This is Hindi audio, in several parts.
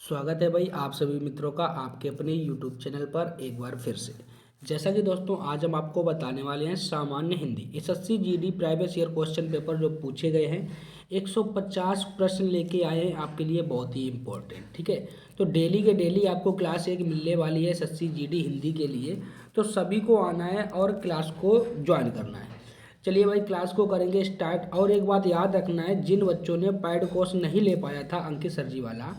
स्वागत है भाई आप सभी मित्रों का आपके अपने YouTube चैनल पर एक बार फिर से। जैसा कि दोस्तों आज हम आपको बताने वाले हैं सामान्य Hindi SSC GD private year question paper जो पूछे गए हैं 150 प्रश्न लेके आए हैं आपके लिए, बहुत ही इम्पोर्टेंट। ठीक है, तो डेली के डेली आपको क्लास एक मिलने वाली है एसएससी जीडी हिंदी के लिए, तो सभी को आना है और क्लास को ज्वाइन करना है। चलिए भाई क्लास को करेंगे स्टार्ट। और एक बात याद रखना है, जिन बच्चों ने पेड कोर्स नहीं ले पाया था अंकित सर जी वाला,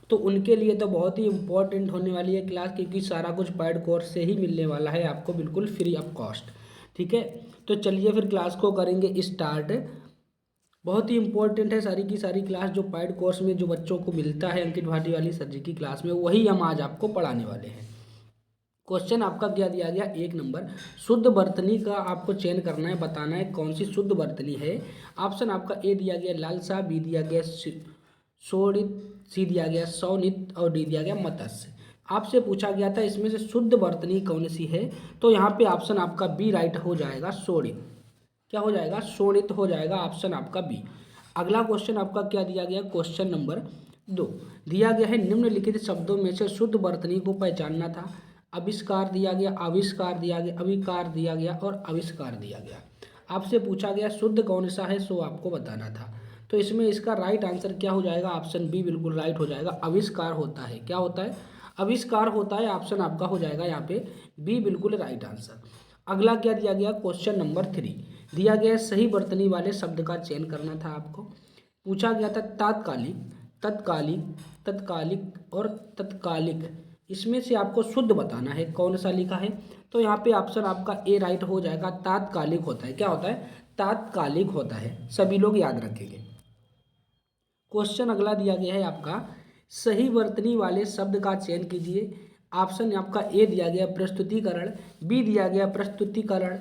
तो उनके लिए तो बहुत ही इम्पोर्टेंट होने वाली है क्लास, क्योंकि सारा कुछ पेड कोर्स से ही मिलने वाला है आपको, बिल्कुल फ्री ऑफ कॉस्ट। ठीक है, तो चलिए फिर क्लास को करेंगे स्टार्ट। बहुत ही इंपॉर्टेंट है सारी की सारी क्लास जो पेड कोर्स में जो बच्चों को मिलता है अंकित भाटी वाली सर जी की क्लास में, वही हम आज आपको पढ़ाने वाले हैं। क्वेश्चन आपका क्या दिया गया, 1 नंबर, शुद्ध वर्तनी का आपको चयन करना है, बताना है कौन सी शुद्ध वर्तनी है। ऑप्शन आपका ए दिया गया लालसा, बी दिया गया शोणित, सी दिया गया सौनित और डी दिया गया मत्स्य। आपसे पूछा गया था इसमें से शुद्ध वर्तनी कौन सी है, तो यहाँ पे ऑप्शन आपका बी राइट हो जाएगा, शोणित। क्या हो जाएगा, शोणित हो जाएगा, ऑप्शन आपका बी। अगला क्वेश्चन आपका क्या दिया गया, क्वेश्चन नंबर 2 दिया गया है, निम्नलिखित शब्दों में से शुद्ध वर्तनी को पहचानना था। आविष्कार दिया गया, आविष्कार दिया गया, अविकार दिया गया और आविष्कार दिया गया। आपसे पूछा गया शुद्ध कौन सा है, सो आपको बताना था। तो इसमें इसका राइट आंसर क्या हो जाएगा, ऑप्शन बी बिल्कुल राइट हो जाएगा, आविष्कार होता है। क्या होता है, आविष्कार होता है, ऑप्शन आपका हो जाएगा यहाँ पे बी बिल्कुल राइट आंसर। अगला क्या दिया गया, क्वेश्चन नंबर 3 दिया गया सही वर्तनी वाले शब्द का चयन करना था आपको। पूछा गया था तात्कालिक, तत्कालिक, तत्कालिक और तत्कालिक, इसमें से आपको शुद्ध बताना है कौन सा लिखा है। तो यहाँ पे ऑप्शन आपका ए राइट हो जाएगा, तात्कालिक होता है। क्या होता है, तात्कालिक होता है, सभी लोग याद रखेंगे। क्वेश्चन अगला दिया गया है आपका, सही वर्तनी वाले शब्द का चयन कीजिए। ऑप्शन आपका ए दिया गया प्रस्तुतिकरण, बी दिया गया प्रस्तुतिकरण,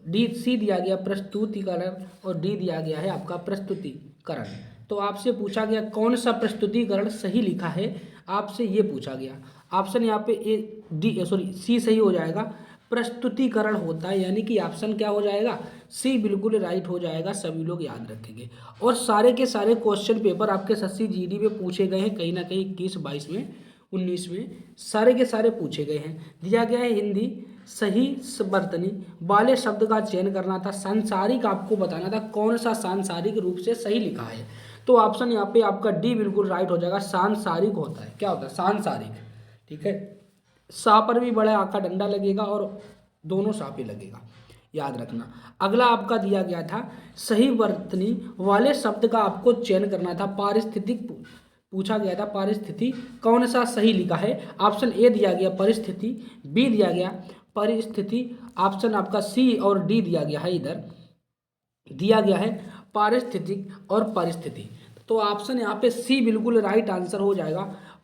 डी सी दिया गया प्रस्तुतिकरण और डी दिया गया है आपका प्रस्तुतिकरण। तो आपसे पूछा गया कौन सा प्रस्तुतिकरण सही लिखा है, आपसे ये पूछा गया। ऑप्शन यहाँ पे ए डी सॉरी सी सही हो जाएगा, प्रस्तुतिकरण होता है, यानी कि ऑप्शन क्या हो जाएगा, सी बिल्कुल राइट हो जाएगा, सभी लोग याद रखेंगे। और सारे के सारे क्वेश्चन पेपर आपके एसएससी जीडी में पूछे गए हैं, कहीं ना कहीं 21, 22 में, 19 में सारे के सारे पूछे गए हैं। दिया गया है हिंदी सही वर्तनी वाले शब्द का चयन करना था, सांसारिक आपको बताना था कौन सा सांसारिक रूप से सही लिखा है। तो ऑप्शन यहाँ पे आपका डी बिल्कुल राइट हो जाएगा, सांसारिक होता है। क्या होता है, सांसारिक। ठीक है, सा पर भी बड़ा आका डंडा लगेगा और दोनों सा पे लगेगा, याद रखना। अगला आपका दिया गया था सही वर्तनी वाले शब्द का आपको चयन करना था, पारिस्थितिक पूछा गया था, परिस्थिति कौन सा सही लिखा है। ऑप्शन ए दिया गया परिस्थिति, बी दिया गया परिस्थिति, ऑप्शन आपका सी और डी दिया गया है, इधर दिया गया है पारिस्थितिक और परिस्थिति। तो ऑप्शन यहाँ पे सी बिल्कुल राइट आंसर हो जाएगा,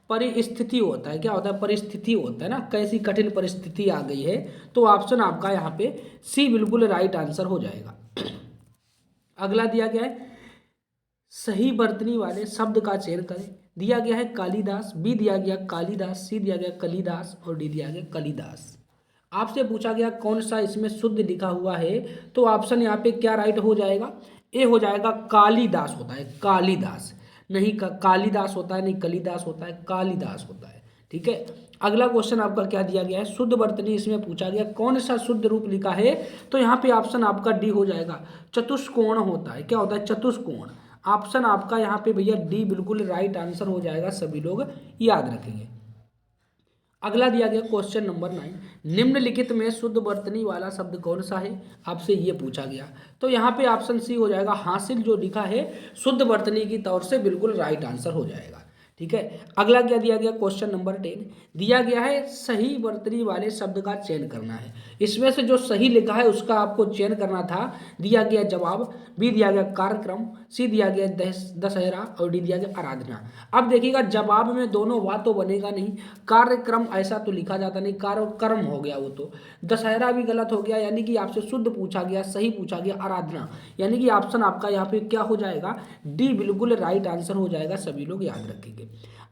परिस्थिति होता है। क्या होता है, परिस्थिति होता है ना, कैसी कठिन परिस्थिति आ गई है, तो ऑप्शन आपका यहाँ पे सी बिल्कुल राइट आंसर हो जाएगा। अगला दिया गया है सही वर्तनी वाले शब्द का चयन करें। दिया गया है कालिदास, बी दिया गया कालिदास, सी दिया गया कलिदास और डी दिया गया कलिदास। आपसे पूछा गया कौन सा इसमें शुद्ध लिखा हुआ है, तो ऑप्शन यहाँ पे क्या राइट हो जाएगा, ए हो जाएगा, कालिदास होता है, कालिदास नहीं कालिदास होता है, नहीं कलिदास होता है, कालिदास होता है। ठीक है, अगला क्वेश्चन आपका क्या दिया गया है, शुद्ध वर्तनी इसमें पूछा गया कौन सा शुद्ध रूप लिखा है, तो यहाँ पे ऑप्शन आपका डी हो जाएगा, चतुष्कोण होता है। क्या होता है, चतुष्कोण। ऑप्शन आपका यहाँ पे भैया डी बिल्कुल राइट आंसर हो जाएगा, सभी लोग याद रखेंगे। अगला दिया गया क्वेश्चन नंबर 9, निम्नलिखित में शुद्ध वर्तनी वाला शब्द कौन सा है, आपसे ये पूछा गया। तो यहाँ पे ऑप्शन सी हो जाएगा, हासिल जो लिखा है शुद्ध वर्तनी की तौर से बिल्कुल राइट आंसर हो जाएगा। ठीक है, अगला क्या दिया गया, क्वेश्चन नंबर 10 दिया गया है सही वर्तनी वाले शब्द का चयन करना है। इसमें से जो सही लिखा है उसका आपको चयन करना था। दिया गया जवाब, बी दिया गया कार्यक्रम, सी दिया गया दशहरा और डी दिया गया आराधना। अब देखिएगा जवाब में दोनों वाह तो बनेगा नहीं, कार्यक्रम ऐसा तो लिखा जाता नहीं, कार्यक्रम हो गया वो तो, दशहरा भी गलत हो गया, यानी कि आपसे शुद्ध पूछा गया, सही पूछा गया आराधना, यानी कि ऑप्शन आपका यहाँ पे क्या हो जाएगा, डी बिल्कुल राइट आंसर हो जाएगा, सभी लोग याद रखेंगे।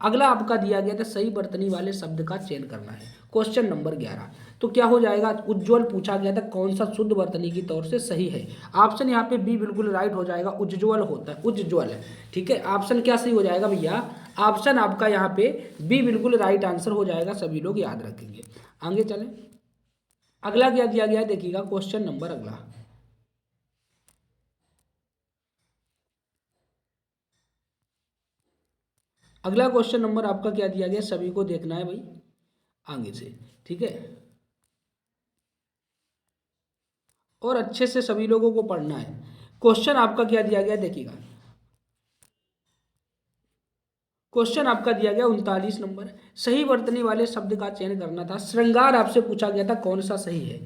अगला आपका दिया गया था सही वर्तनी वाले शब्द का चयन करना है, क्वेश्चन नंबर 11। तो क्या हो जाएगा, उज्ज्वल पूछा गया था कौन सा शुद्ध वर्तनी की तौर से सही है। ऑप्शन यहाँ पे बी बिल्कुल राइट हो जाएगा, उज्ज्वल होता है, उज्ज्वल है। ठीक है, ऑप्शन क्या सही हो जाएगा भैया, ऑप्शन आपका यहाँ पे बी बिल्कुल राइट आंसर हो जाएगा, सभी लोग याद रखेंगे। आगे चलें, अगला क्या दिया गया है देखिएगा, क्वेश्चन नंबर अगला। अगला क्वेश्चन नंबर आपका क्या दिया गया, सभी को देखना है भाई आगे से, ठीक है, और अच्छे से सभी लोगों को पढ़ना है। क्वेश्चन आपका क्या दिया गया देखिएगा, क्वेश्चन आपका दिया गया 39 नंबर, सही वर्तनी वाले शब्द का चयन करना था। श्रृंगार आपसे पूछा गया था कौन सा सही है,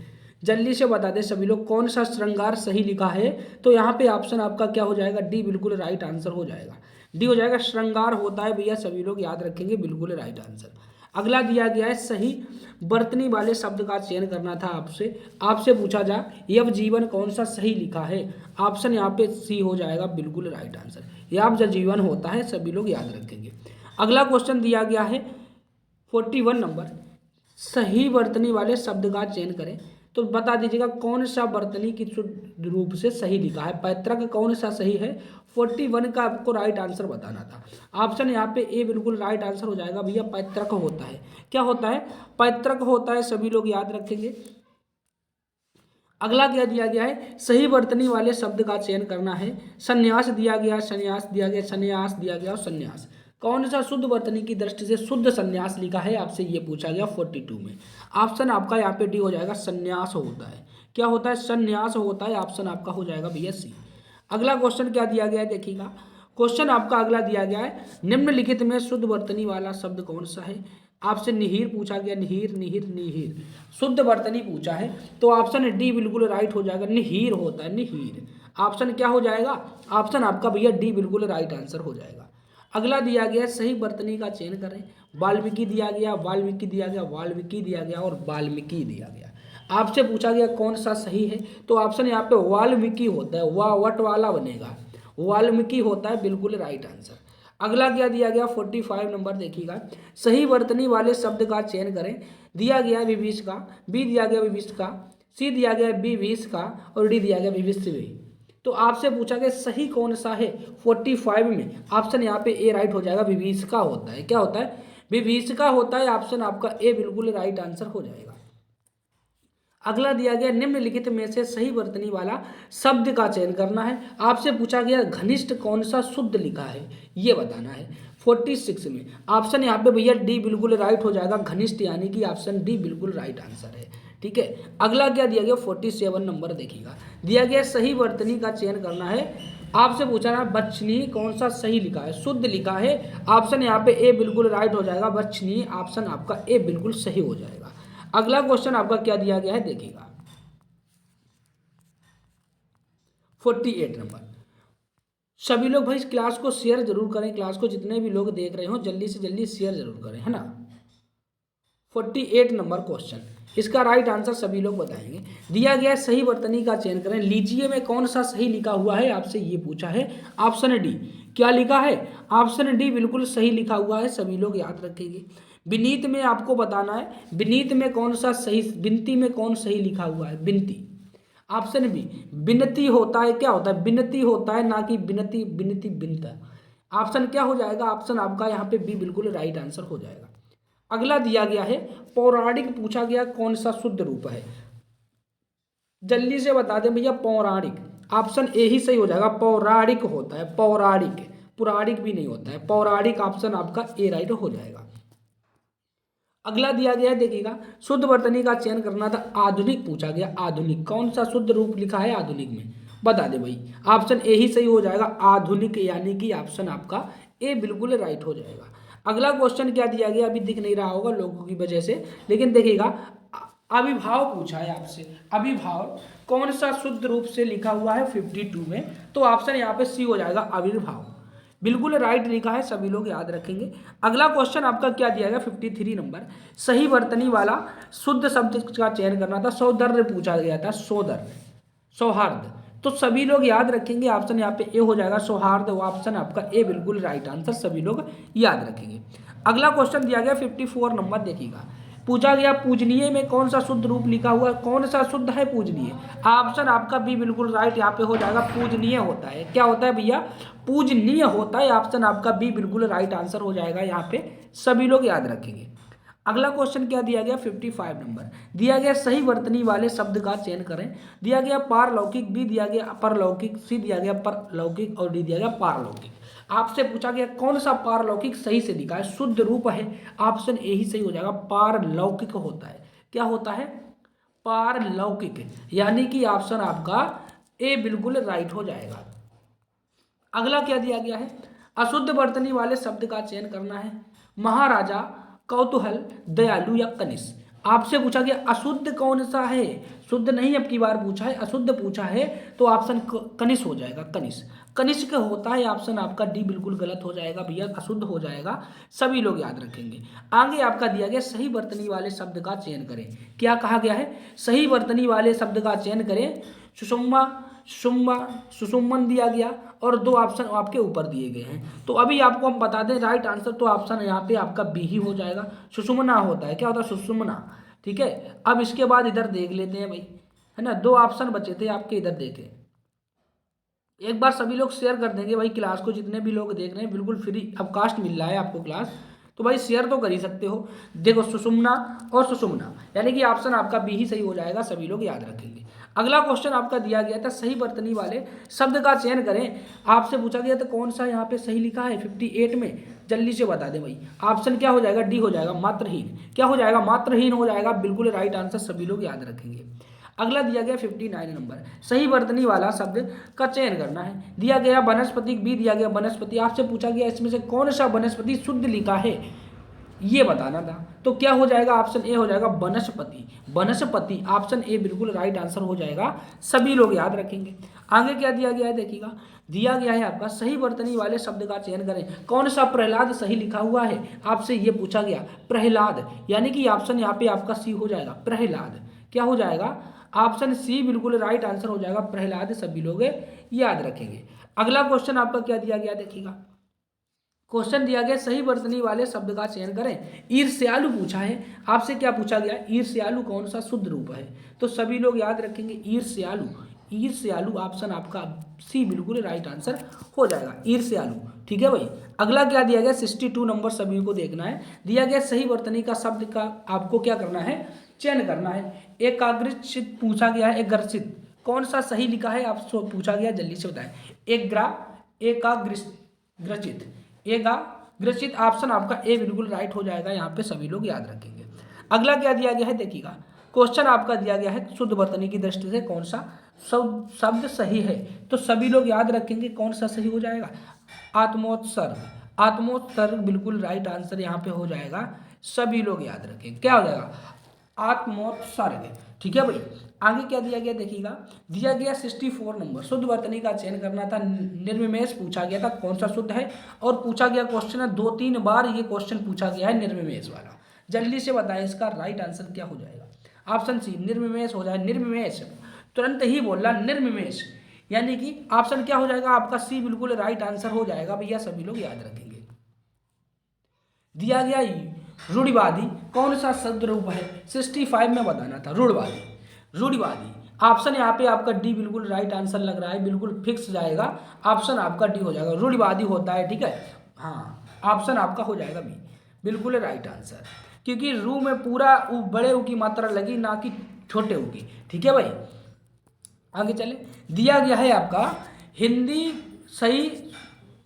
जल्दी से बता दें सभी लोग कौन सा श्रृंगार सही लिखा है। तो यहाँ पे ऑप्शन आपका क्या हो जाएगा, डी बिल्कुल राइट आंसर हो जाएगा, डी हो जाएगा। श्रृंगार होता है भैया, सभी लोग याद रखेंगे, बिल्कुल राइट आंसर। अगला दिया गया है सही वर्तनी वाले शब्द का चयन करना था आपसे, आपसे पूछा जा यव जीवन कौन सा सही लिखा है। ऑप्शन यहाँ पे सी हो जाएगा, बिल्कुल राइट आंसर। यव जीवन होता है, सभी लोग याद रखेंगे। अगला क्वेश्चन दिया गया है 41 नंबर, सही वर्तनी वाले शब्द का चयन करें। तो बता दीजिएगा कौन सा वर्तनी की शुद्ध रूप से सही लिखा है, पैतृक कौन सा सही है। 41 का आपको राइट आंसर बताना था। ऑप्शन यहाँ पे ए बिल्कुल राइट आंसर हो जाएगा भैया, पैतृक होता है। क्या होता है, पैतृक होता है, सभी लोग याद रखेंगे। अगला क्या दिया गया है, सही वर्तनी वाले शब्द का चयन करना है। संन्यास दिया गया, संन्यास दिया गया, संन्यास दिया गया और संन्यास, कौन सा शुद्ध वर्तनी की दृष्टि से शुद्ध संन्यास लिखा है, आपसे ये पूछा गया 42 में। ऑप्शन आपका यहाँ पे डी हो जाएगा, संन्यास होता है। क्या होता है, संन्यास होता है। ऑप्शन आपका हो जाएगा भैया सी। अगला क्वेश्चन क्या दिया गया है देखिएगा, क्वेश्चन आपका अगला दिया गया है निम्नलिखित में शुद्ध वर्तनी वाला शब्द कौन सा है। आपसे निहीर पूछा गया, निहीर निहीर निहीर, शुद्ध वर्तनी पूछा है। तो ऑप्शन डी बिल्कुल राइट हो जाएगा, निहीर होता है, निहीर। ऑप्शन क्या हो जाएगा, ऑप्शन आपका भैया डी बिल्कुल राइट आंसर हो जाएगा। अगला दिया गया सही वर्तनी का चयन करें। वाल्मीकि दिया गया, वाल्मीकि दिया गया, वाल्मीकि दिया गया और वाल्मीकि दिया गया। आपसे पूछा गया कौन सा सही है, तो ऑप्शन यहाँ पे वाल्मीकि होता है, वाह वट वाला बनेगा, वाल्मीकि होता है, बिल्कुल राइट आंसर। अगला क्या दिया गया 45 नंबर देखिएगा, सही वर्तनी वाले शब्द का चयन करें। दिया गया विभीष का, बी दिया गया विभीष का, सी दिया गया बी विष का और डी दिया गया विभीष। तो आपसे पूछा गया सही कौन सा है 45 में, ऑप्शन यहाँ पे ए राइट हो जाएगा, विभीषिका होता है। क्या होता है, विभीषिका होता है। ऑप्शन आपका ए बिल्कुल राइट आंसर हो जाएगा। अगला दिया गया निम्नलिखित में से सही वर्तनी वाला शब्द का चयन करना है। आपसे पूछा गया घनिष्ठ कौन सा शुद्ध लिखा है, ये बताना है 46 में। ऑप्शन यहाँ पे भैया डी बिल्कुल राइट हो जाएगा, घनिष्ठ, यानी कि ऑप्शन डी बिल्कुल राइट आंसर है, ठीक है। अगला क्या दिया गया 47 नंबर देखिएगा, दिया गया सही वर्तनी का चयन करना है। आपसे पूछा ना बचनी कौन सा सही लिखा है, शुद्ध लिखा है। ऑप्शन यहाँ पे ए बिल्कुल राइट हो जाएगा, बचनी। ऑप्शन आपका ए बिल्कुल सही हो जाएगा। अगला क्वेश्चन आपका क्या दिया गया है देखिएगा 48 नंबर। सभी लोग भाई इस क्लास को शेयर जरूर करें, क्लास को जितने भी लोग देख रहे हो जल्दी से जल्दी शेयर जरूर करें, है ना। 48 नंबर क्वेश्चन, इसका राइट आंसर सभी लोग बताएंगे। दिया गया सही वर्तनी का चयन करें, लीजिए में कौन सा सही लिखा हुआ है, आपसे ये पूछा है। ऑप्शन डी, क्या लिखा है, ऑप्शन डी बिल्कुल सही लिखा हुआ है, सभी लोग याद रखेंगे। विनीत में आपको बताना है, विनीत में कौन सा सही, विनती में कौन सही लिखा हुआ है, विनती। ऑप्शन बी, विनती होता है। क्या होता है, विनती होता है, ना कि विनती, विनती बिनता। ऑप्शन क्या हो जाएगा, ऑप्शन आपका यहाँ पे बी बिल्कुल राइट आंसर हो जाएगा। अगला दिया गया है पौराणिक, पूछा गया कौन सा शुद्ध रूप है, जल्दी से बता दें भैया, पौराणिक। ऑप्शन ए ही सही हो जाएगा, पौराणिक होता है, पौराणिक, पुराणिक भी नहीं होता है, पौराणिक। ऑप्शन आपका ए राइट हो जाएगा। अगला दिया गया है देखिएगा, शुद्ध वर्तनी का चयन करना था। आधुनिक पूछा गया, आधुनिक कौन सा शुद्ध रूप लिखा है आधुनिक में, बता दे भाई। ऑप्शन ए ही सही हो जाएगा, आधुनिक, यानी कि ऑप्शन आपका ए बिल्कुल राइट हो जाएगा। अगला क्वेश्चन क्या दिया गया, अभी दिख नहीं रहा होगा लोगों की वजह से, लेकिन देखिएगा अभिभाव पूछा है आपसे। अभिभाव कौन सा शुद्ध रूप से लिखा हुआ है 52 में, तो ऑप्शन यहाँ पे सी हो जाएगा, आविर्भाव, बिल्कुल राइट लिखा है, सभी लोग याद रखेंगे। अगला क्वेश्चन आपका क्या दिया गया 53 नंबर, सही वर्तनी वाला शुद्ध शब्द का चयन करना था। सौदर्य पूछा गया था, सौदर्य, सौहार्द, तो सभी लोग याद रखेंगे। ऑप्शन यहाँ पे ए हो जाएगा, सौहार्द। ऑप्शन आपका ए बिल्कुल राइट आंसर, सभी लोग याद रखेंगे। अगला क्वेश्चन दिया गया 54 नंबर देखिएगा, पूछा गया पूजनीय में कौन सा शुद्ध रूप लिखा हुआ है, कौन सा शुद्ध है पूजनीय। ऑप्शन आपका बी बिल्कुल राइट यहाँ पे हो जाएगा, पूजनीय होता है। क्या होता है भैया, पूजनीय होता है। ऑप्शन आपका बी बिल्कुल राइट आंसर हो जाएगा यहाँ पे, सभी लोग याद रखेंगे। अगला क्वेश्चन क्या दिया गया, 55 नंबर दिया गया, सही वर्तनी वाले शब्द का चयन करें। दिया गया पारलौकिक, बी दिया गया अपरलौकिक, सी दिया गया परलौकिक और डी दिया गया पारलौकिक। आपसे पूछा गया कौन सा पारलौकिक सही से लिखा है, शुद्ध रूप है। ऑप्शन ए ही सही हो जाएगा, पारलौकिक होता है। क्या होता है, पारलौकिक, यानी कि ऑप्शन आपका ए बिल्कुल राइट हो जाएगा। अगला क्या दिया गया है, अशुद्ध वर्तनी वाले शब्द का चयन करना है। महाराजा, कौतूहल, दयालु या कनिष्ठ। आपसे पूछा गया अशुद्ध कौन सा है, शुद्ध नहीं अब की बार पूछा है, अशुद्ध पूछा है, तो ऑप्शन कनिष्ठ हो जाएगा, कनिष्ठ। कनिष्ठ होता है, ऑप्शन आपका डी बिल्कुल गलत हो जाएगा भैया, अशुद्ध हो जाएगा, सभी लोग याद रखेंगे। आगे आपका दिया गया सही वर्तनी वाले शब्द का चयन करें। क्या कहा गया है, सही वर्तनी वाले शब्द का चयन करें। सुषुम्ना, सुषुम्न दिया गया और दो ऑप्शन आपके ऊपर दिए गए हैं। तो अभी आपको हम बता दें राइट आंसर, तो ऑप्शन यहाँ पे आपका बी ही हो जाएगा, सुषुम्ना होता है। क्या होता है, सुषुम्ना। ठीक है, अब इसके बाद इधर देख लेते हैं भाई, है ना, दो ऑप्शन बचे थे आपके, इधर देखें। एक बार सभी लोग शेयर कर देंगे भाई क्लास को, जितने भी लोग देख रहे हैं, बिल्कुल फ्री अवकाश मिल रहा है आपको क्लास, तो भाई शेयर तो कर ही सकते हो। देखो सुषुम्ना और सुषुम्ना, यानी कि ऑप्शन आपका बी ही सही हो जाएगा, सभी लोग याद रखेंगे। अगला क्वेश्चन आपका दिया गया था, सही वर्तनी वाले शब्द का चयन करें। आपसे पूछा गया था कौन सा यहाँ पे सही लिखा है 58 में, जल्दी से बता दें भाई। ऑप्शन क्या हो जाएगा, डी हो जाएगा, मात्रहीन। क्या हो जाएगा, मात्रहीन हो जाएगा, बिल्कुल राइट आंसर, सभी लोग याद रखेंगे। अगला दिया गया 59 नंबर, सही वर्तनी वाला शब्द का चयन करना है। दिया गया वनस्पति, बी दिया गया वनस्पति। आपसे पूछा गया इसमें से कौन सा वनस्पति शुद्ध लिखा है, ये बताना था। तो क्या हो जाएगा, ऑप्शन ए हो जाएगा, वनस्पति। वनस्पति, ऑप्शन ए बिल्कुल राइट आंसर हो जाएगा, सभी लोग याद रखेंगे। आगे क्या दिया गया है देखिएगा, दिया गया है आपका सही वर्तनी वाले शब्द का चयन करें। कौन सा प्रहलाद सही लिखा हुआ है, आपसे ये पूछा गया, प्रहलाद, यानी कि ऑप्शन यहाँ पे आपका सी हो जाएगा, प्रहलाद। क्या हो जाएगा, ऑप्शन सी बिल्कुल राइट आंसर हो जाएगा, प्रहलाद, सभी लोग याद रखेंगे। अगला क्वेश्चन आपका क्या दिया गया देखिएगा, क्वेश्चन दिया गया सही वर्तनी वाले शब्द का चयन करें। ईर्ष्यालु पूछा है, आपसे क्या पूछा गया, ईर्ष्यालु कौन सा शुद्ध रूप है, तो सभी लोग याद रखेंगे ईर्ष्यालु। ईर्ष्यालु ऑप्शन आपका सी बिल्कुल राइट आंसर हो जाएगा, ईर्ष्यालु। ठीक है भाई। अगला क्या दिया गया, 62 नंबर सभी को देखना है। दिया गया सही वर्तनी का शब्द का आपको क्या करना है, चयन करना है। एकाग्रचित पूछा गया है, एकाग्रचित कौन सा सही लिखा है, आपसे पूछा गया, जल्दी से बताएं। एकाग्रचित, एकाग्रचित, ऑप्शन आपका ए बिल्कुल राइट हो जाएगा, यहाँ पे सभी लोग याद रखेंगे। अगला क्या दिया गया है देखिएगा, क्वेश्चन आपका दिया गया है शुद्ध वर्तनी की दृष्टि से कौन सा शब्द सही है, तो सभी लोग याद रखेंगे कौन सा सही हो जाएगा, आत्मोत्सर्ग। आत्मोत्सर्ग बिल्कुल राइट आंसर यहाँ पे हो जाएगा, सभी लोग याद रखेंगे। क्या हो जाएगा, आत्मोत्सर्ग। ठीक है भाई। आगे क्या दिया गया देखिएगा, दिया गया 64 नंबर, शुद्ध वर्तनी का चयन करना था। निर्विमेष पूछा गया था कौन सा शुद्ध है, और पूछा गया क्वेश्चन है 2-3 बार ये क्वेश्चन पूछा गया है निर्विमेष वाला। जल्दी से बताएं इसका राइट आंसर क्या हो जाएगा। ऑप्शन सी निर्विमेष हो जाए, निर्विमेष, तुरंत ही बोला निर्विमेष, यानी कि ऑप्शन क्या हो जाएगा आपका सी बिल्कुल राइट आंसर हो जाएगा भैया, सभी लोग याद रखेंगे। दिया गया रूढ़िवादी कौन सा शब्द रूप है, 65 में बताना था, रूढ़िवादी। रूढ़िवादी ऑप्शन यहाँ पे आपका डी बिल्कुल राइट आंसर लग रहा है, बिल्कुल फिक्स जाएगा, ऑप्शन आपका डी हो जाएगा, रूढ़िवादी होता है। ठीक है, हाँ, ऑप्शन आपका हो जाएगा बी बिल्कुल राइट आंसर, क्योंकि रू में पूरा बड़े ऊ की मात्रा लगी, ना कि छोटे ऊ की। ठीक है भाई। आगे चले, दिया गया है आपका हिंदी सही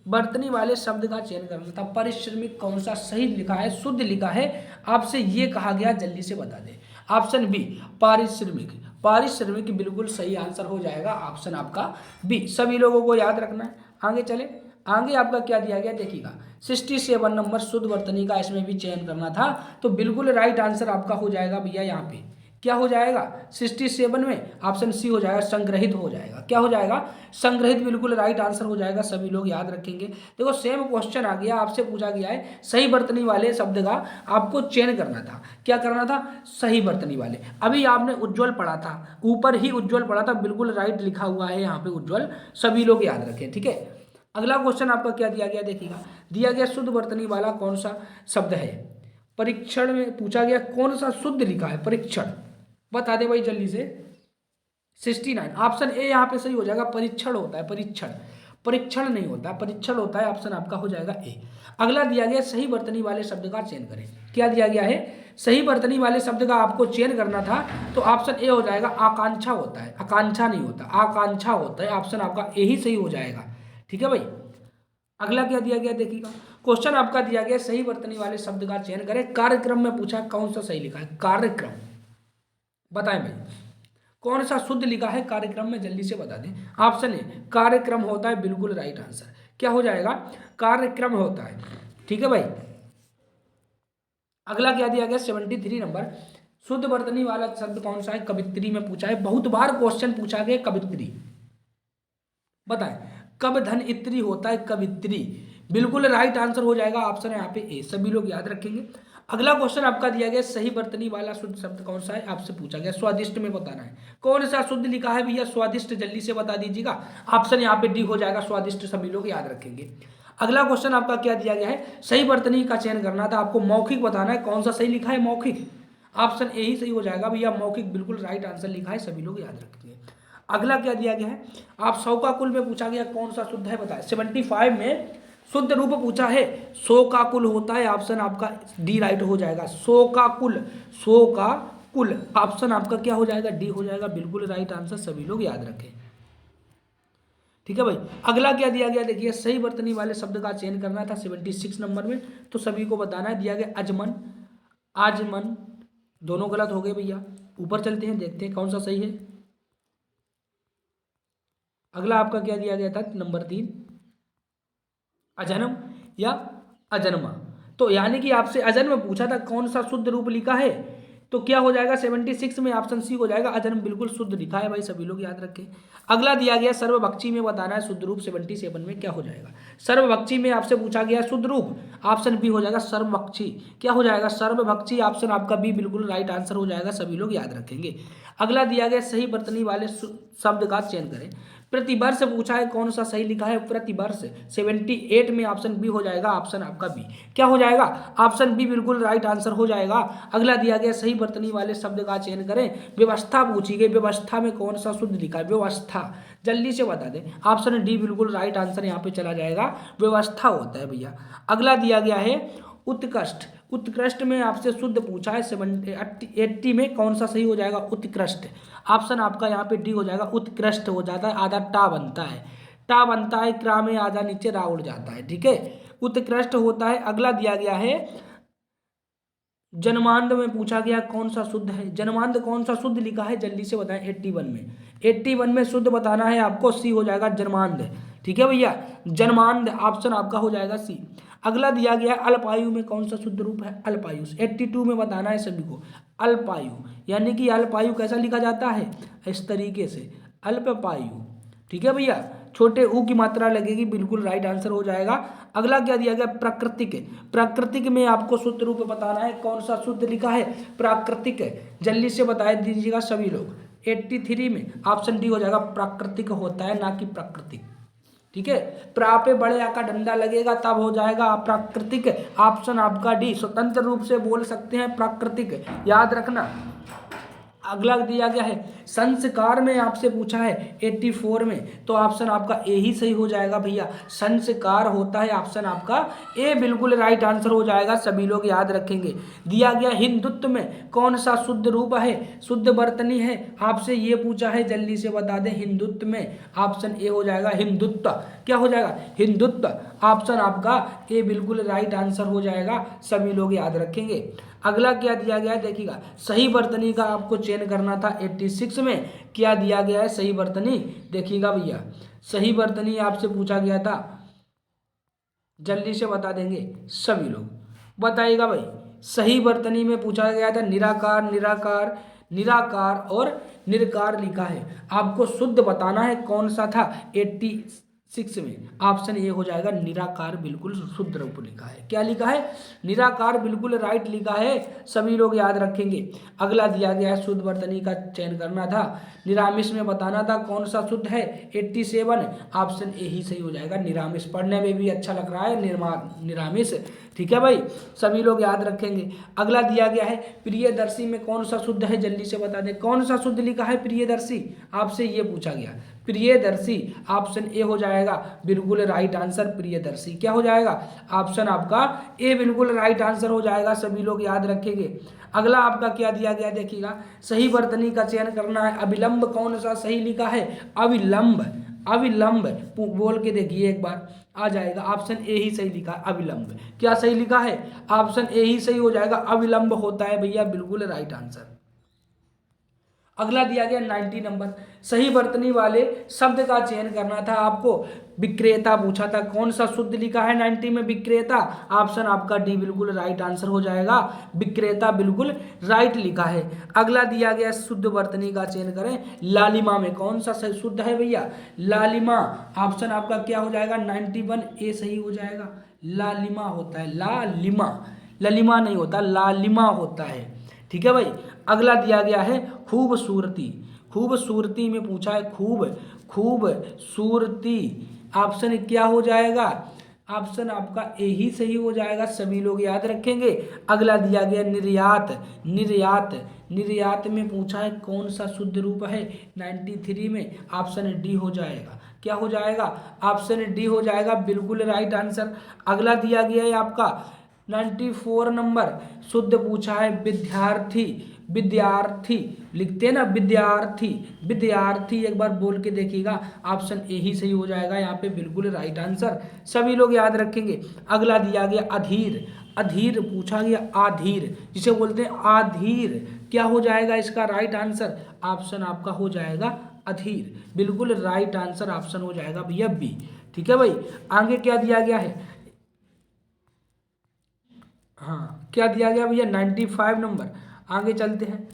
वर्तनी वाले शब्द का चयन करना था। परिश्रमिक कौन सा सही लिखा है, शुद्ध लिखा है, आपसे ये कहा गया, जल्दी से बता दें। ऑप्शन बी पारिश्रमिक, पारिश्रमिक बिल्कुल सही आंसर हो जाएगा, ऑप्शन आपका बी, सभी लोगों को याद रखना है। आगे चले, आगे आपका क्या दिया गया देखिएगा, 67 नंबर शुद्ध वर्तनी का इसमें भी चयन करना था, तो बिल्कुल राइट आंसर आपका हो जाएगा भैया, यहाँ पे क्या हो जाएगा 67 में ऑप्शन सी हो जाएगा, संग्रहित हो जाएगा। क्या हो जाएगा, संग्रहित बिल्कुल राइट आंसर हो जाएगा, सभी लोग याद रखेंगे। देखो सेम क्वेश्चन आ गया, आपसे पूछा गया है सही वर्तनी वाले शब्द का आपको चयन करना था। क्या करना था, सही वर्तनी वाले। अभी आपने उज्ज्वल पढ़ा था, ऊपर ही उज्ज्वल पढ़ा था, बिल्कुल राइट लिखा हुआ है यहाँ पे उज्ज्वल, सभी लोग याद रखें। ठीक है, अगला क्वेश्चन आपका क्या दिया गया देखिएगा, दिया गया शुद्ध वर्तनी वाला कौन सा शब्द है। परीक्षण में पूछा गया कौन सा शुद्ध लिखा है, परीक्षण, बता दे भाई जल्दी से। 69 ऑप्शन ए यहाँ पे सही हो जाएगा, परीक्षण होता है, परीक्षण, परीक्षण नहीं होता, परीक्षण होता है, ऑप्शन आपका हो जाएगा ए। अगला दिया गया सही वर्तनी वाले शब्द का चयन करें। क्या दिया गया है, सही वर्तनी वाले शब्द का आपको चयन करना था, तो ऑप्शन ए हो जाएगा, आकांक्षा होता है, आकांक्षा नहीं होता, आकांक्षा होता है, ऑप्शन आपका ए ही सही हो जाएगा। ठीक है भाई। अगला क्या दिया गया देखिएगा, क्वेश्चन आपका दिया गया सही वर्तनी वाले शब्द का चयन करें। कार्यक्रम में पूछा कौन सा सही लिखा है, कार्यक्रम, बताएं भाई कौन सा शुद्ध लिखा है कार्यक्रम में, जल्दी से बता दें। ऑप्शन ए कार्यक्रम होता है, बिल्कुल राइट आंसर। क्या हो जाएगा, कार्यक्रम होता है। ठीक है भाई। अगला क्या दिया गया 73 नंबर, शुद्ध वर्तनी वाला शब्द कौन सा है, कवित्री में पूछा है, बहुत बार क्वेश्चन पूछा गया कवित्री, बताएं कब धन इत्री होता है, कवित्री, बिल्कुल राइट आंसर हो जाएगा, ऑप्शन है यहाँ पे ए, सभी लोग याद रखेंगे। अगला क्वेश्चन आपका दिया गया सही वर्तनी वाला शुद्ध शब्द कौन सा है, आपसे पूछा गया स्वादिष्ट में बताना है, कौन सा शुद्ध लिखा है भैया, स्वादिष्ट, जल्दी से बता दीजिएगा, ऑप्शन यहाँ पे डी हो जाएगा, स्वादिष्ट, सभी लोग याद रखेंगे। अगला क्वेश्चन आपका क्या दिया गया है, सही वर्तनी का चयन करना था आपको, मौखिक बताना है, कौन सा सही लिखा है, मौखिक, ऑप्शन ए ही सही हो जाएगा भैया, मौखिक, बिल्कुल राइट आंसर लिखा है, सभी लोग याद रखेंगे। अगला क्या दिया गया है, आप 100 का कुल में पूछा गया कौन सा शुद्ध है, बताएं। 75 में शुद्ध रूप पूछा है, 100 का कुल होता है, ऑप्शन आपका डी राइट हो जाएगा, 100 का कुल, 100 का कुल, ऑप्शन आपका क्या हो जाएगा, डी हो जाएगा, बिल्कुल राइट आंसर, सभी लोग याद रखें। ठीक है भाई। अगला क्या दिया गया देखिए, सही वर्तनी वाले शब्द का चयन करना था 76 नंबर में, तो सभी को बताना है, दिया गया अजमन, आजमन, दोनों गलत हो गए भैया। ऊपर चलते हैं, देखते हैं कौन सा सही है। अगला आपका क्या दिया गया था नंबर 3, अजन्म या अजन्मा, तो यानी कि आपसे अजन्म पूछा था कौन सा शुद्ध रूप लिखा है, तो क्या हो जाएगा 76 में ऑप्शन सी हो जाएगा, अजन्म, बिल्कुल शुद्ध लिखा है भाई, सभी लोग याद रखें। अगला दिया गया सर्वभक्षी में बताना है शुद्ध रूप, 77 में क्या हो जाएगा, सर्वभक्षी में आपसे पूछा गया शुद्ध रूप, ऑप्शन बी हो जाएगा सर्वभक्षी, क्या हो जाएगा, सर्वभक्षी, ऑप्शन आपका बी बिल्कुल राइट आंसर हो जाएगा, सभी लोग याद रखेंगे। अगला दिया गया सही वर्तनी वाले शब्द का चयन करें। प्रतिवर्ष पूछा है कौन सा सही लिखा है, प्रतिवर्ष, 78 में ऑप्शन बी हो जाएगा, ऑप्शन आपका बी, क्या हो जाएगा, ऑप्शन बी बिल्कुल राइट आंसर हो जाएगा। अगला दिया गया सही वर्तनी वाले शब्द का चयन करें। व्यवस्था पूछी गई, व्यवस्था में कौन सा शुद्ध लिखा है, व्यवस्था, जल्दी से बता दें, ऑप्शन डी बिल्कुल राइट आंसर यहाँ पे चला जाएगा, व्यवस्था होता है भैया। अगला दिया गया है उत्कृष्ट, उत्कृष्ट में आपसे शुद्ध पूछा है 80 में कौन सा सही हो जाएगा, उत्कृष्ट, ऑप्शन आपका यहाँ पे डी हो जाएगा, उत्कृष्ट हो जाता है, आधा टा बनता है, टा बनता है, क्रा में आधा नीचे रा उड़ जाता है, ठीक है, उत्कृष्ट होता है। अगला दिया गया है जन्मांध में पूछा गया कौन सा शुद्ध है, जन्मांध कौन सा शुद्ध लिखा है, जल्दी से बताएं। 81 में शुद्ध बताना है आपको, सी हो जाएगा जन्मांध, ठीक है भैया, जन्मांध, ऑप्शन आपका हो जाएगा सी। अगला दिया गया अल्पायु में कौन सा शुद्ध रूप है, अल्पायु, 82 में बताना है सभी को, अल्पायु, यानी कि अल्पायु कैसा लिखा जाता है, इस तरीके से, अल्पायु, ठीक है भैया, छोटे ऊ की मात्रा लगेगी, बिल्कुल राइट आंसर हो जाएगा। अगला क्या दिया गया प्राकृतिक, प्राकृतिक में आपको शुद्ध रूप बताना है, कौन सा शुद्ध लिखा है, प्राकृतिक, जल्दी से बता दीजिएगा सभी लोग। 83 में ऑप्शन डी हो जाएगा, प्राकृतिक होता है, ना कि प्राकृतिक, ठीक है, प्रा पे बड़े आ का डंडा लगेगा तब हो जाएगा प्राकृतिक, ऑप्शन आपका डी, स्वतंत्र रूप से बोल सकते हैं प्राकृतिक, याद रखना। अगला दिया गया है संस्कार में आपसे पूछा है 84 में, तो ऑप्शन आपका ए ही सही हो जाएगा भैया, संस्कार होता है, ऑप्शन आपका ए बिल्कुल राइट आंसर हो जाएगा, सभी लोग याद रखेंगे। दिया गया हिंदुत्व में कौन सा शुद्ध रूप है, शुद्ध वर्तनी है, आपसे ये पूछा है, जल्दी से बता दें। हिंदुत्व में ऑप्शन ए हो जाएगा, हिंदुत्व, क्या हो जाएगा, हिंदुत्व, ऑप्शन आपका ए बिल्कुल राइट आंसर हो जाएगा, सभी लोग याद रखेंगे। अगला क्या दिया गया है देखिएगा, सही वर्तनी का आपको चयन करना था 86 में, क्या दिया गया है सही वर्तनी, देखिएगा भैया, सही वर्तनी आपसे पूछा गया था, जल्दी से बता देंगे सभी लोग, बताइएगा भाई। सही वर्तनी में पूछा गया था निराकार, निराकार, निराकार और निरकार लिखा है, आपको शुद्ध बताना है कौन सा था, 6 में ऑप्शन ए हो जाएगा निराकार बिल्कुल शुद्ध रूप लिखा है। क्या लिखा है? निराकार बिल्कुल राइट लिखा है, सभी लोग याद रखेंगे। अगला दिया गया है शुद्ध वर्तनी का चयन करना था, निरामिष में बताना था कौन सा शुद्ध है। 87 ऑप्शन ए ही सही हो जाएगा। निरामिष पढ़ने में भी अच्छा लग रहा है, निरामिष, ठीक है भाई, सभी लोग याद रखेंगे। अगला दिया गया है प्रियदर्शी में कौन सा शुद्ध है, जल्दी से बता दें कौन सा शुद्ध लिखा है प्रियदर्शी, आपसे ये पूछा गया। प्रियदर्शी ऑप्शन ए हो जाएगा बिल्कुल राइट आंसर। प्रियदर्शी क्या हो जाएगा? ऑप्शन आपका ए बिल्कुल राइट आंसर हो जाएगा, सभी लोग याद रखेंगे। अगला आपका क्या दिया गया देखिएगा, सही वर्तनी का चयन करना है। अविलंब कौन सा सही लिखा है? अविलंब, अविलंब बोल के देखिए एक बार, आ जाएगा। ऑप्शन ए ही सही लिखा है, अविलंब। क्या सही लिखा है? ऑप्शन ए ही सही हो जाएगा, अविलंब होता है भैया, बिल्कुल राइट आंसर। अगला दिया गया 90 नंबर, सही वर्तनी वाले शब्द का चयन करना था आपको। विक्रेता पूछा था, कौन सा शुद्ध लिखा है 90 में? विक्रेता, ऑप्शन आपका डी बिल्कुल राइट आंसर हो जाएगा। विक्रेता बिल्कुल राइट लिखा है। अगला दिया गया शुद्ध वर्तनी का चयन करें। लालिमा में कौन सा सही शुद्ध है भैया? लालिमा, ऑप्शन आपका क्या हो जाएगा? 91 ए सही हो जाएगा। लालिमा होता है, लालिमा, ललिमा नहीं होता, लालिमा होता है, ठीक है भाई। अगला दिया गया है खूबसूरती, खूबसूरती में पूछा है खूबसूरती, ऑप्शन क्या हो जाएगा? ऑप्शन आपका ए ही सही हो जाएगा, सभी लोग याद रखेंगे। अगला दिया गया निर्यात, निर्यात, निर्यात में पूछा है कौन सा शुद्ध रूप है 93 में? ऑप्शन डी हो जाएगा। क्या हो जाएगा? ऑप्शन डी हो जाएगा, बिल्कुल राइट आंसर। अगला दिया गया है आपका 94 नंबर, शुद्ध पूछा है विद्यार्थी, विद्यार्थी लिखते हैं ना, विद्यार्थी, विद्यार्थी एक बार बोल के देखिएगा, ऑप्शन ए ही सही हो जाएगा यहाँ पे, बिल्कुल राइट आंसर, सभी लोग याद रखेंगे। अगला दिया गया अधीर, अधीर पूछा गया, आधीर जिसे बोलते हैं आधीर, क्या हो जाएगा इसका राइट आंसर? ऑप्शन आपका हो जाएगा अधीर, बिल्कुल राइट आंसर ऑप्शन हो जाएगा भैया बी, ठीक है भाई। आगे क्या दिया गया है? हाँ, क्या दिया गया भैया 95 नंबर, आगे चलते हैं।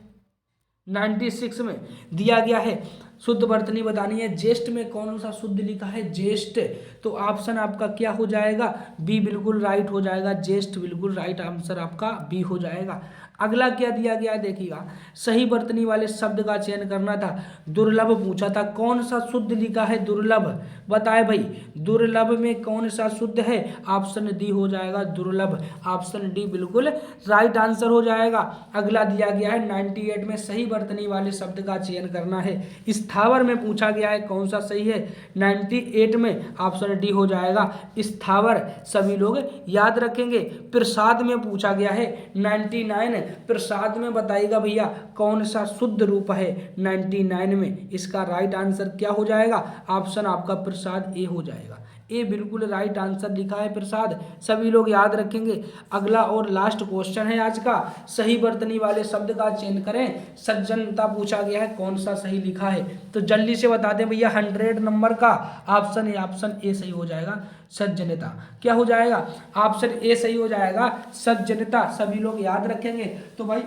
96 में दिया गया है शुद्ध वर्तनी बतानी है। ज्येष्ठ में कौन सा शुद्ध लिखा है? ज्येष्ठ, तो ऑप्शन आपका क्या हो जाएगा? बी बिल्कुल राइट हो जाएगा, ज्येष्ठ बिल्कुल राइट आंसर आपका बी हो जाएगा। अगला क्या दिया गया है देखिएगा, सही वर्तनी वाले शब्द का चयन करना था। दुर्लभ पूछा था, कौन सा शुद्ध लिखा है? दुर्लभ, बताए भाई दुर्लभ में कौन सा शुद्ध है? ऑप्शन डी हो जाएगा दुर्लभ, ऑप्शन डी बिल्कुल राइट आंसर हो जाएगा। अगला दिया गया है 98 में सही वर्तनी वाले शब्द का चयन करना है। स्थावर में पूछा गया है कौन सा सही है 98 में? ऑप्शन डी हो जाएगा स्थावर, सभी लोग याद रखेंगे। प्रसाद में पूछा गया है 99, प्रसाद में बताइएगा भैया कौन सा शुद्ध रूप है 99 में? इसका राइट आंसर क्या हो जाएगा? ऑप्शन आपका प्रसाद ए हो जाएगा, ए बिल्कुल राइट आंसर लिखा है प्रसाद, सभी लोग याद रखेंगे। अगला और लास्ट क्वेश्चन है आज का, सही वर्तनी वाले शब्द का चयन करें। सज्जनता पूछा गया है, कौन सा सही लिखा है? तो जल्दी से बता दें भैया 100 नंबर का ऑप्शन ए सही हो जाएगा, सज्जनता, क्या हो जाएगा? ऑप्शन ए सही हो जाएगा, सज्जनता, सभी लोग याद रखेंगे। तो भाई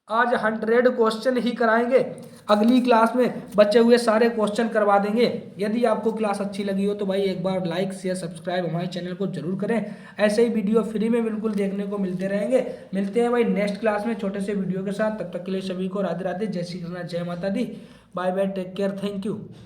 आज 100 क्वेश्चन ही कराएंगे, अगली क्लास में बचे हुए सारे क्वेश्चन करवा देंगे। यदि आपको क्लास अच्छी लगी हो तो भाई एक बार लाइक शेयर सब्सक्राइब हमारे चैनल को जरूर करें। ऐसे ही वीडियो फ्री में बिल्कुल देखने को मिलते रहेंगे। मिलते हैं भाई नेक्स्ट क्लास में छोटे से वीडियो के साथ, तब तक के लिए सभी को राधे राधे, जय श्री कृष्ण, जय माता दी, bye bye, take care, thank you.